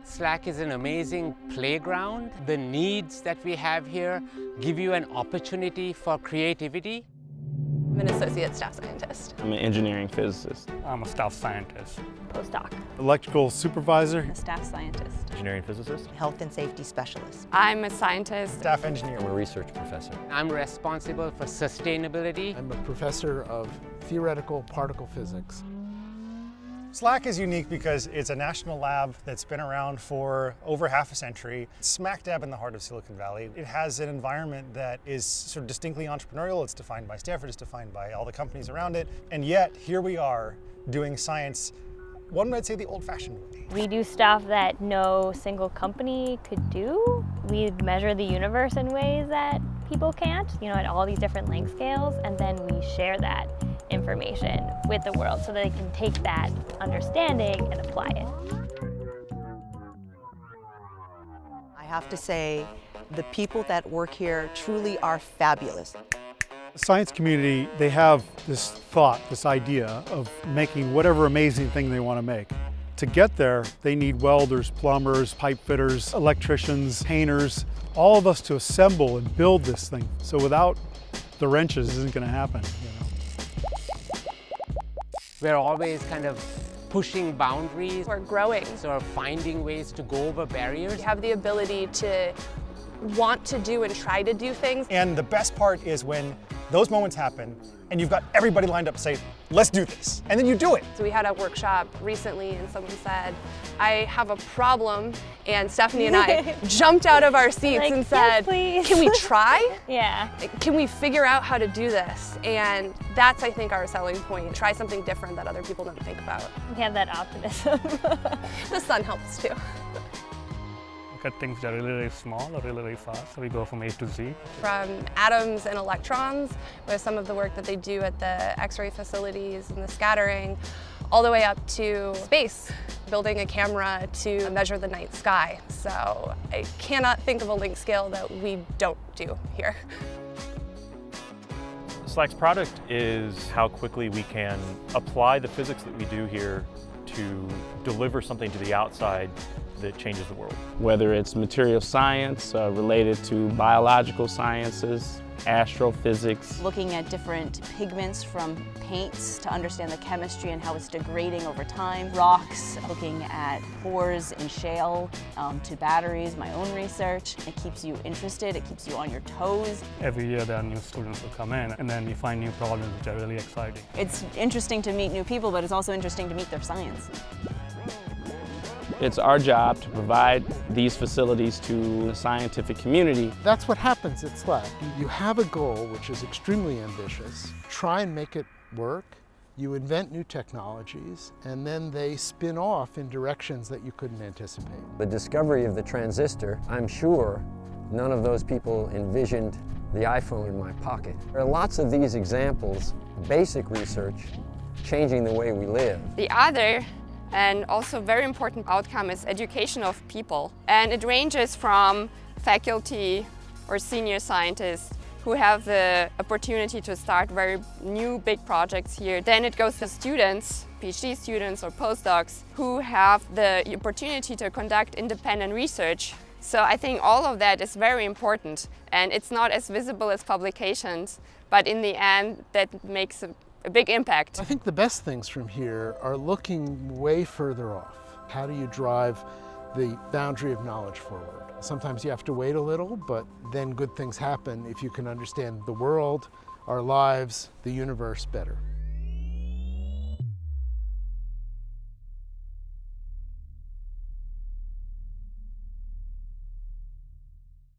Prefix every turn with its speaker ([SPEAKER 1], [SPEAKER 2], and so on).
[SPEAKER 1] SLAC is an amazing playground. The needs that we have here give you an opportunity for creativity.
[SPEAKER 2] I'm an associate staff scientist.
[SPEAKER 3] I'm an engineering physicist.
[SPEAKER 4] I'm a staff scientist.
[SPEAKER 5] Postdoc.
[SPEAKER 6] Electrical supervisor.
[SPEAKER 5] A staff scientist.
[SPEAKER 7] Engineering physicist.
[SPEAKER 8] Health and safety specialist.
[SPEAKER 9] I'm a scientist.
[SPEAKER 7] Staff engineer. I'm a research professor.
[SPEAKER 1] I'm responsible for sustainability.
[SPEAKER 10] I'm a professor of theoretical particle physics.
[SPEAKER 11] SLAC is unique because it's a national lab that's been around for over half a century. It's smack dab in the heart of Silicon Valley. It has an environment that is sort of distinctly entrepreneurial. It's defined by Stanford, it's defined by all the companies around it. And yet, here we are doing science, one might say the old-fashioned way.
[SPEAKER 5] We do stuff that no single company could do. We measure the universe in ways that people can't, at all these different length scales, and then we share that information with the world so that they can take that understanding and apply it.
[SPEAKER 8] I have to say, the people that work here truly are fabulous.
[SPEAKER 6] The science community, they have this thought, this idea of making whatever amazing thing they want to make. To get there, they need welders, plumbers, pipe fitters, electricians, painters, all of us to assemble and build this thing. So without the wrenches, it isn't going to happen.
[SPEAKER 1] We're always kind of pushing boundaries.
[SPEAKER 2] We're growing.
[SPEAKER 1] So finding ways to go over barriers.
[SPEAKER 2] We have the ability to want to do and try to do things.
[SPEAKER 11] And the best part is when those moments happen and you've got everybody lined up to say, let's do this. And then you do it.
[SPEAKER 2] So we had a workshop recently and someone said, I have a problem. And Stephanie and I jumped out of our seats and said,
[SPEAKER 5] yes,
[SPEAKER 2] can we try?
[SPEAKER 5] Yeah.
[SPEAKER 2] Can we figure out how to do this? And that's, I think, our selling point. Try something different that other people don't think about.
[SPEAKER 5] We have that optimism.
[SPEAKER 2] The sun helps too.
[SPEAKER 4] Look at things that are really, really small or really, really fast. So we go from A to Z.
[SPEAKER 2] From atoms and electrons, with some of the work that they do at the X-ray facilities and the scattering, all the way up to space, building a camera to measure the night sky. So I cannot think of a length scale that we don't do here.
[SPEAKER 7] SLAC's product is how quickly we can apply the physics that we do here to deliver something to the outside that changes the world.
[SPEAKER 3] Whether it's material science related to biological sciences, astrophysics.
[SPEAKER 12] Looking at different pigments from paints to understand the chemistry and how it's degrading over time. Rocks, looking at pores in shale, to batteries, my own research. It keeps you interested, it keeps you on your toes.
[SPEAKER 4] Every year there are new students who come in and then we find new problems which are really exciting.
[SPEAKER 12] It's interesting to meet new people, but it's also interesting to meet their science.
[SPEAKER 3] It's our job to provide these facilities to the scientific community.
[SPEAKER 10] That's what happens at SLAC. You have a goal which is extremely ambitious, try and make it work, you invent new technologies, and then they spin off in directions that you couldn't anticipate.
[SPEAKER 13] The discovery of the transistor, I'm sure none of those people envisioned the iPhone in my pocket. There are lots of these examples, basic research, changing the way we live.
[SPEAKER 9] The other and also very important outcome is education of people. And it ranges from faculty or senior scientists who have the opportunity to start very new big projects here. Then it goes to students, PhD students or postdocs, who have the opportunity to conduct independent research. So I think all of that is very important, and it's not as visible as publications, but in the end that makes a big impact.
[SPEAKER 10] I think the best things from here are looking way further off. How do you drive the boundary of knowledge forward? Sometimes you have to wait a little, but then good things happen if you can understand the world, our lives, the universe better.